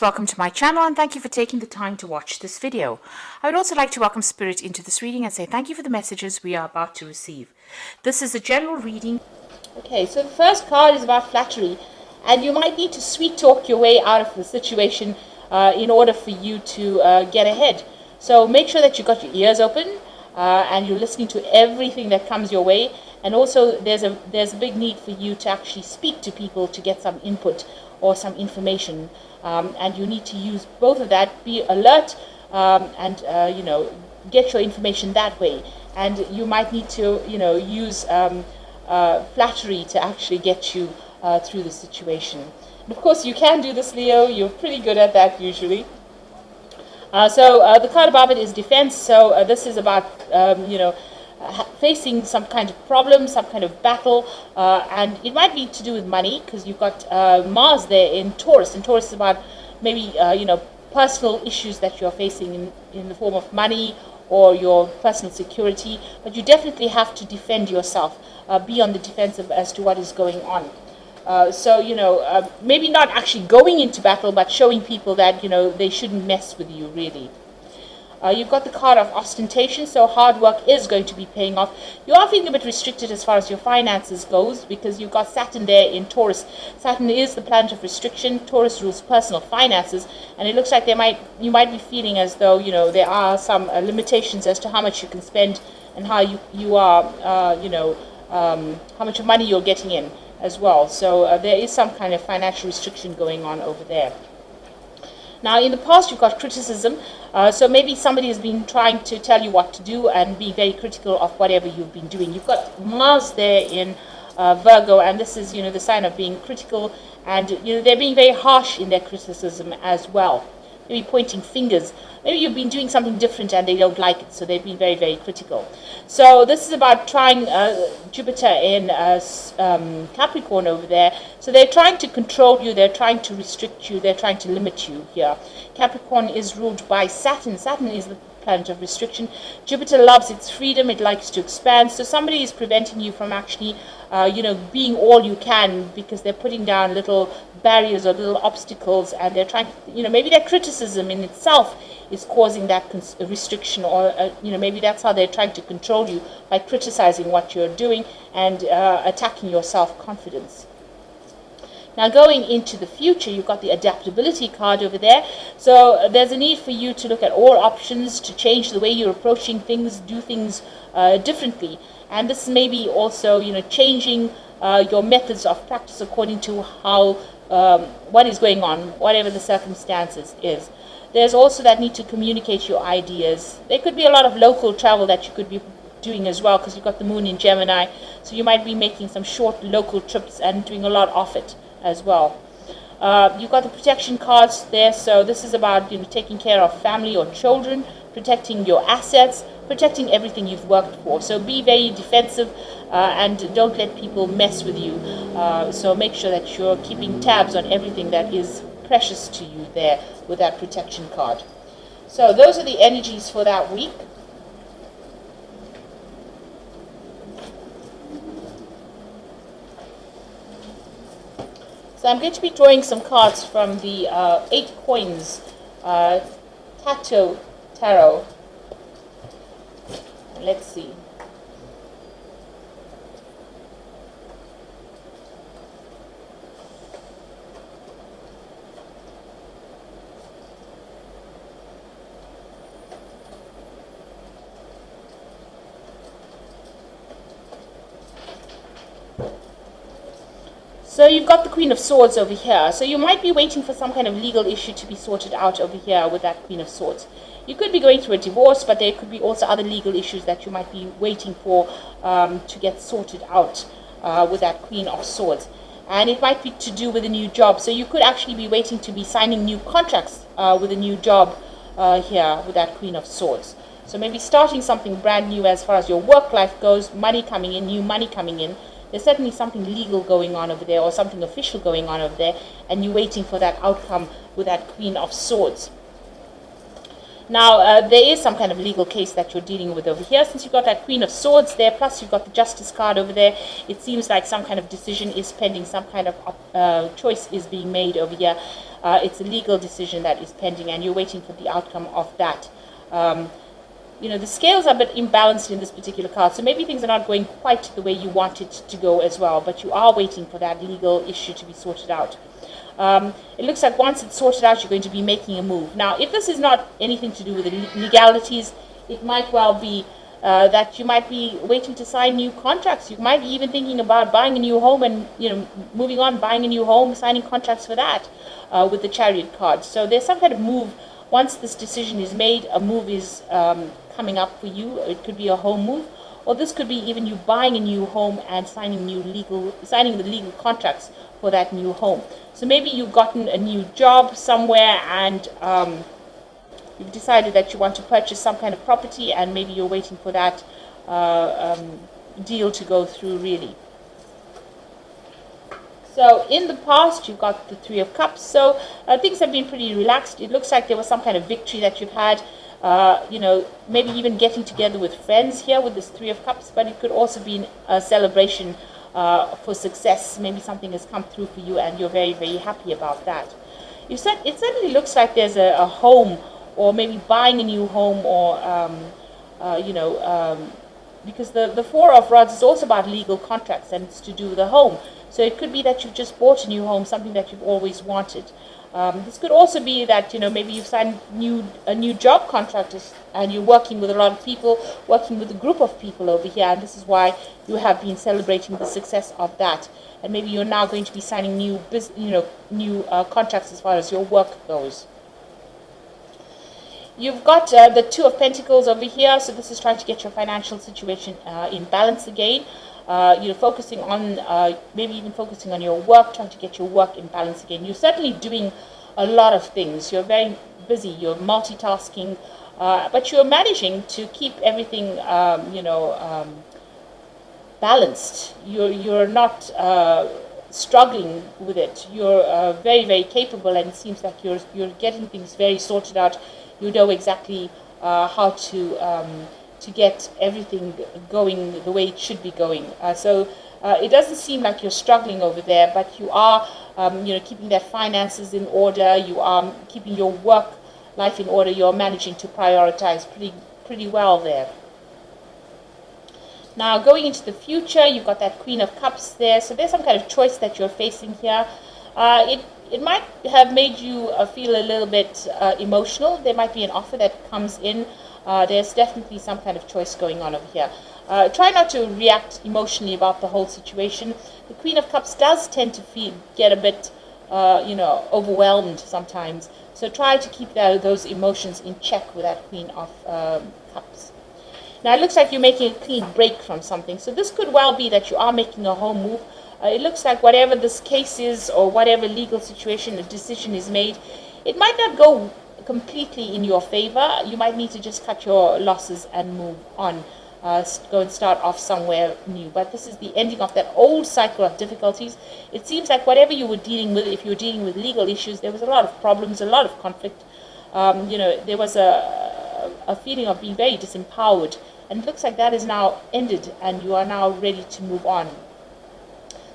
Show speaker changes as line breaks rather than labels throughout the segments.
Welcome to my channel and thank you for taking the time to watch this video. I would also like to welcome Spirit into this reading and say thank you for the messages we are about to receive. This is a general reading. Okay, so the first card is about flattery, and you might need to sweet talk your way out of the situation in order for you to get ahead. So make sure that you've got your ears open and you're listening to everything that comes your way. And also there's a big need for you to actually speak to people to get some input or some information. And you need to use both of that, be alert and get your information that way. And you might need to use flattery to actually get you through the situation. And of course you can do this, Leo. You're pretty good at that usually. So the card above it is defense. So this is about facing some kind of problem, some kind of battle, and it might be to do with money, because you've got Mars there in Taurus, and Taurus is about maybe personal issues that you're facing in the form of money or your personal security. But you definitely have to defend yourself, be on the defensive as to what is going on. Maybe not actually going into battle, but showing people that they shouldn't mess with you, really. You've got the card of ostentation, so hard work is going to be paying off. You are feeling a bit restricted as far as your finances goes, because you've got Saturn there in Taurus. Saturn is the planet of restriction. Taurus rules personal finances, and it looks like you might be feeling as though there are some limitations as to how much you can spend and how you are how much money you're getting in as well. So there is some kind of financial restriction going on over there. Now, in the past, you've got criticism. So maybe somebody has been trying to tell you what to do and be very critical of whatever you've been doing. You've got Mars there in Virgo, and this is, the sign of being critical. And, they're being very harsh in their criticism as well. Maybe pointing fingers. Maybe you've been doing something different and they don't like it, so they've been very, very critical. So this is about trying Jupiter in Capricorn over there. So they're trying to control you, they're trying to restrict you, they're trying to limit you here. Capricorn is ruled by Saturn. Saturn is the planet of restriction. Jupiter loves its freedom, it likes to expand. So somebody is preventing you from actually being all you can, because they're putting down little barriers or little obstacles, and they're trying maybe their criticism in itself is causing that restriction, or maybe that's how they're trying to control you, by criticizing what you're doing and attacking your self-confidence. Now, going into the future, you've got the adaptability card over there. So there's a need for you to look at all options, to change the way you're approaching things, do things differently. And this may be also, changing your methods of practice according to how what is going on, whatever the circumstances is. There's also that need to communicate your ideas. There could be a lot of local travel that you could be doing as well, because you've got the moon in Gemini. So you might be making some short local trips and doing a lot of it as well. You've got the protection cards there. So this is about taking care of family or children, protecting your assets, protecting everything you've worked for. So be very defensive and don't let people mess with you. So make sure that you're keeping tabs on everything that is precious to you there with that protection card. So those are the energies for that week. So I'm going to be drawing some cards from the 8 Coins Tarot. Let's see. So you've got the Queen of Swords over here. So you might be waiting for some kind of legal issue to be sorted out over here with that Queen of Swords. You could be going through a divorce, but there could be also other legal issues that you might be waiting for to get sorted out with that Queen of Swords. And it might be to do with a new job. So you could actually be waiting to be signing new contracts with a new job here with that Queen of Swords. So maybe starting something brand new as far as your work life goes, money coming in, new money coming in. There's certainly something legal going on over there, or something official going on over there, and you're waiting for that outcome with that Queen of Swords. Now, there is some kind of legal case that you're dealing with over here. Since you've got that Queen of Swords there, plus you've got the Justice card over there, it seems like some kind of decision is pending, some kind of choice is being made over here. It's a legal decision that is pending, and you're waiting for the outcome of that. The scales are a bit imbalanced in this particular card, so maybe things are not going quite the way you want it to go as well, but you are waiting for that legal issue to be sorted out. It looks like once it's sorted out, you're going to be making a move. Now, if this is not anything to do with the legalities, it might well be that you might be waiting to sign new contracts. You might be even thinking about buying a new home and, moving on, buying a new home, signing contracts for that with the Chariot card. So there's some kind of move. Once this decision is made, a move is coming up for you. It could be a home move, or this could be even you buying a new home and signing the legal contracts for that new home. So maybe you've gotten a new job somewhere, and you've decided that you want to purchase some kind of property, and maybe you're waiting for that deal to go through, really. So in the past, you've got the Three of Cups. So things have been pretty relaxed. It looks like there was some kind of victory that you've had. Maybe even getting together with friends here with this Three of Cups. But it could also be a celebration for success. Maybe something has come through for you, and you're very, very happy about that. It certainly looks like there's a home, or maybe buying a new home, or because the Four of Rods is also about legal contracts, and it's to do with a home. So it could be that you've just bought a new home, something that you've always wanted. This could also be that, maybe you've signed a new job contract, and you're working with a lot of people, working with a group of people over here, and this is why you have been celebrating the success of that. And maybe you're now going to be signing new contracts as far as your work goes. You've got the Two of Pentacles over here, so this is trying to get your financial situation in balance again. Focusing on, maybe even focusing on your work, trying to get your work in balance again. You're certainly doing a lot of things. You're very busy. You're multitasking, but you're managing to keep everything, balanced. You're not struggling with it. You're very, very capable, and it seems like you're getting things very sorted out. You know exactly how to get everything going the way it should be going. So it doesn't seem like you're struggling over there, but you are, keeping that finances in order. You are keeping your work life in order. You're managing to prioritize pretty well there. Now, going into the future, you've got that Queen of Cups there. So there's some kind of choice that you're facing here. It might have made you feel a little bit emotional. There might be an offer that comes in. There's definitely some kind of choice going on over here. Try not to react emotionally about the whole situation. The Queen of Cups does tend to get a bit, overwhelmed sometimes. So try to keep those emotions in check with that Queen of Cups. Now, it looks like you're making a clean break from something. So this could well be that you are making a home move. It looks like whatever this case is, or whatever legal situation, a decision is made, it might not go completely in your favor. You might need to just cut your losses and move on. Go and start off somewhere new. But this is the ending of that old cycle of difficulties. It seems like whatever you were dealing with, if you were dealing with legal issues, there was a lot of problems, a lot of conflict. There was a feeling of being very disempowered. And it looks like that is now ended, and you are now ready to move on.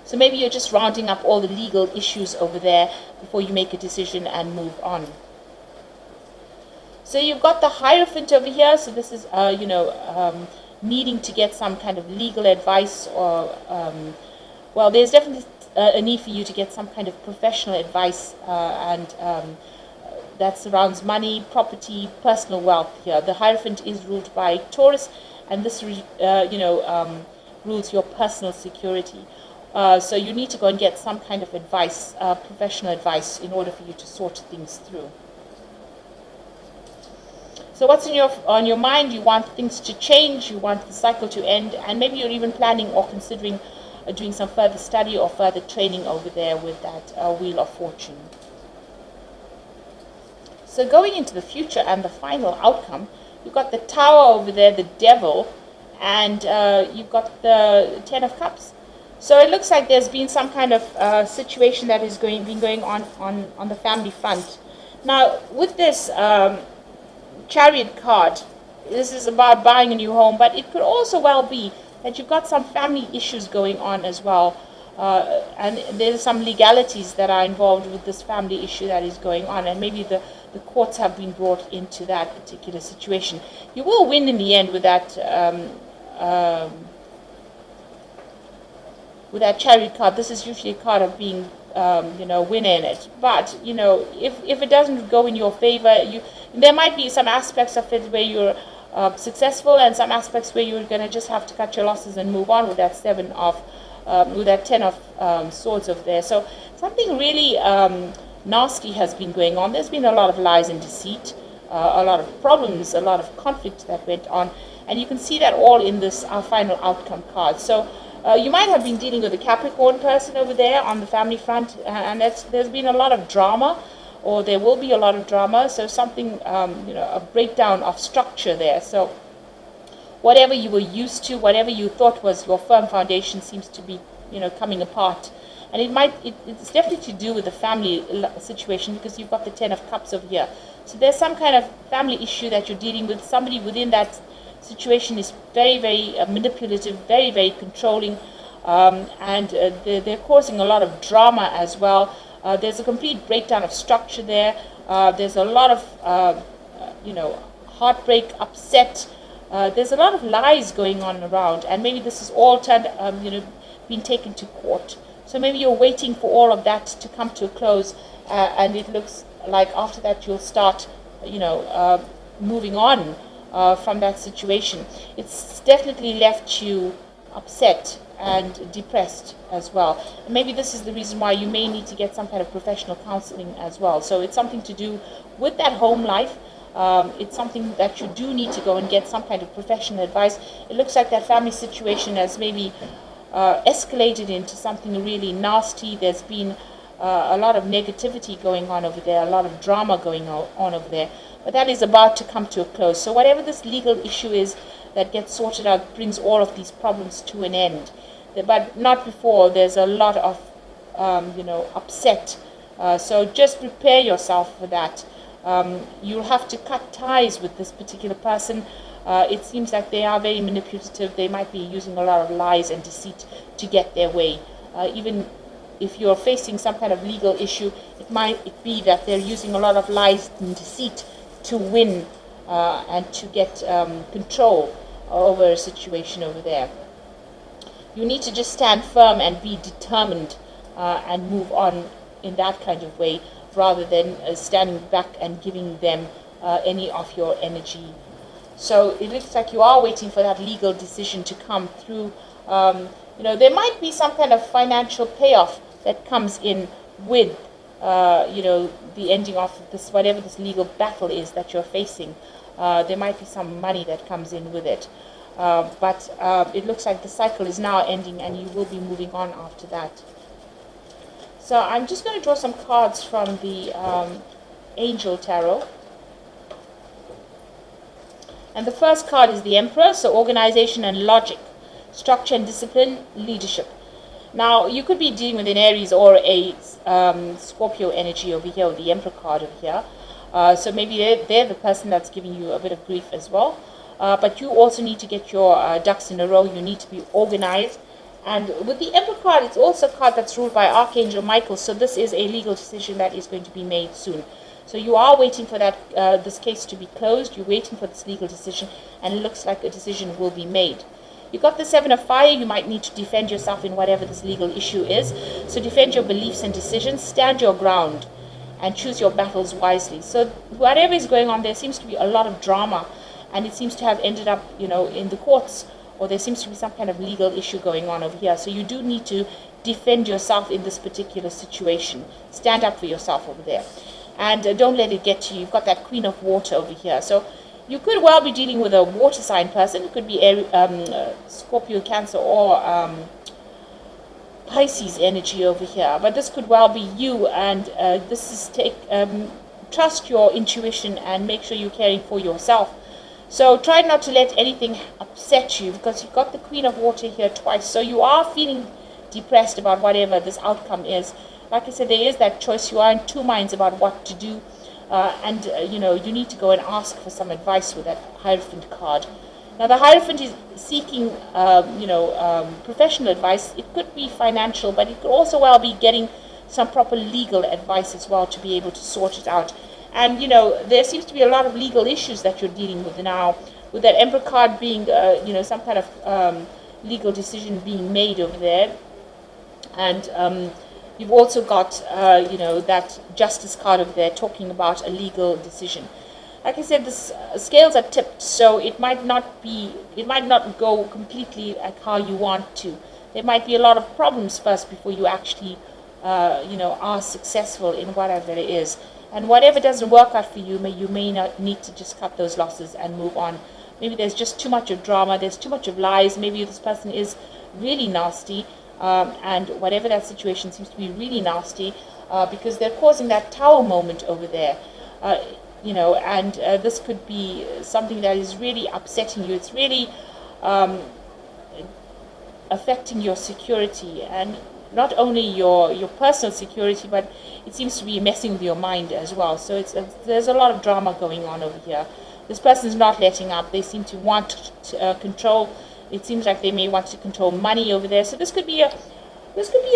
So maybe you're just rounding up all the legal issues over there before you make a decision and move on. So you've got the Hierophant over here. So this is, needing to get some kind of legal advice, or, there's definitely a need for you to get some kind of professional advice, and that surrounds money, property, personal wealth here. The Hierophant is ruled by Taurus, and this, rules your personal security. So you need to go and get some kind of advice, professional advice, in order for you to sort things through. So what's on your mind? You want things to change, you want the cycle to end, and maybe you're even planning or considering doing some further study or further training over there with that Wheel of Fortune. So going into the future and the final outcome, you've got the Tower over there, the Devil, and you've got the Ten of Cups. So it looks like there's been some kind of situation that is been going on the family front. Now, with this, Chariot card. This is about buying a new home, but it could also well be that you've got some family issues going on as well. And there's some legalities that are involved with this family issue that is going on, and maybe the courts have been brought into that particular situation. You will win in the end with that chariot card. This is usually a card of being winner in it. But if it doesn't go in your favor, there might be some aspects of it where you're successful, and some aspects where you're going to just have to cut your losses and move on with that with that 10 of swords over there. So something really nasty has been going on. There's been a lot of lies and deceit, a lot of problems, a lot of conflict that went on, and you can see that all in this final outcome card. So you might have been dealing with a Capricorn person over there on the family front, and there's been a lot of drama, or there will be a lot of drama. So something, a breakdown of structure there. So whatever you were used to, whatever you thought was your firm foundation, seems to be, coming apart. And it's definitely to do with the family situation, because you've got the 10 of Cups over here. So there's some kind of family issue that you're dealing with. Somebody within that situation is very, very manipulative, very, very controlling, and they're causing a lot of drama as well. There's a complete breakdown of structure there. There's a lot of, heartbreak, upset. There's a lot of lies going on around, and maybe this is all being taken to court. So maybe you're waiting for all of that to come to a close, and it looks like after that you'll start, moving on from that situation. It's definitely left you upset and depressed as well. And maybe this is the reason why you may need to get some kind of professional counseling as well. So it's something to do with that home life. It's something that you do need to go and get some kind of professional advice. It looks like that family situation has maybe escalated into something really nasty. There's been a lot of negativity going on over there, a lot of drama going on over there. But that is about to come to a close. So whatever this legal issue is that gets sorted out brings all of these problems to an end. But not before there's a lot of, upset. So just prepare yourself for that. You'll have to cut ties with this particular person. It seems like they are very manipulative. They might be using a lot of lies and deceit to get their way. Even if you're facing some kind of legal issue, it might be that they're using a lot of lies and deceit to win and to get control over a situation over there. You need to just stand firm and be determined and move on in that kind of way, rather than standing back and giving them any of your energy. So it looks like you are waiting for that legal decision to come through. There might be some kind of financial payoff that comes in with, the ending of this, whatever this legal battle is that you're facing. There might be some money that comes in with it. But it looks like the cycle is now ending, and you will be moving on after that. So I'm just going to draw some cards from the Angel Tarot. And the first card is the Emperor, so organization and logic, structure and discipline, leadership. Now, you could be dealing with an Aries or a Scorpio energy over here, or the Emperor card over here. So maybe they're the person that's giving you a bit of grief as well. But you also need to get your ducks in a row. You need to be organized. And with the Emperor card, it's also a card that's ruled by Archangel Michael. So this is a legal decision that is going to be made soon. So you are waiting for that this case to be closed. You're waiting for this legal decision, and it looks like a decision will be made. You got the Seven of Fire. You might need to defend yourself in whatever this legal issue is. So defend your beliefs and decisions. Stand your ground and choose your battles wisely. So whatever is going on, there seems to be a lot of drama, and it seems to have ended up, in the courts, or there seems to be some kind of legal issue going on over here. So you do need to defend yourself in this particular situation. Stand up for yourself over there. And don't let it get to you. You've got that Queen of Water over here. So you could well be dealing with a water sign person. It could be Scorpio, Cancer, or Pisces energy over here. But this could well be you. And this is trust your intuition and make sure you're caring for yourself. So try not to let anything upset you, because you've got the Queen of Water here twice. So you are feeling depressed about whatever this outcome is. Like I said, there is that choice. You are in two minds about what to do. you need to go and ask for some advice with that Hierophant card. Now, the Hierophant is seeking, professional advice. It could be financial, but it could also well be getting some proper legal advice as well to be able to sort it out. And, there seems to be a lot of legal issues that you're dealing with now, with that Emperor card being, some kind of legal decision being made over there. And you've also got, that Justice card over there talking about a legal decision. Like I said, the scales are tipped, so it might not go completely like how you want to. There might be a lot of problems first before you actually, are successful in whatever it is. And whatever doesn't work out for you, you may not need to just cut those losses and move on. Maybe there's just too much of drama, there's too much of lies, maybe this person is really nasty, and whatever that situation seems to be really nasty, because they're causing that Tower moment over there. And this could be something that is really upsetting you. It's really affecting your security, and not only your personal security, but it seems to be messing with your mind as well. So there's a lot of drama going on over here. This person is not letting up. They seem to want to control. It seems like they may want to control money over there. So this could be a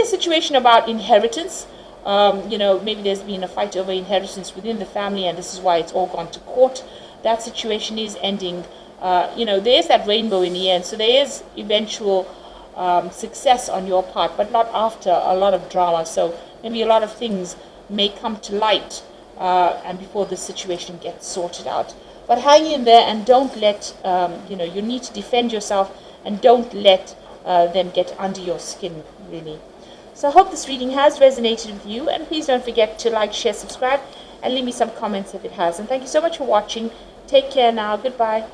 situation about inheritance. Maybe there's been a fight over inheritance within the family, and this is why it's all gone to court. That situation is ending. There is that rainbow in the end, so there is eventual success on your part, but not after a lot of drama. So maybe a lot of things may come to light, and before the situation gets sorted out. But hang in there, and don't let, you need to defend yourself, and don't let them get under your skin, really. So I hope this reading has resonated with you, and please don't forget to like, share, subscribe, and leave me some comments if it has. And thank you so much for watching. Take care now. Goodbye.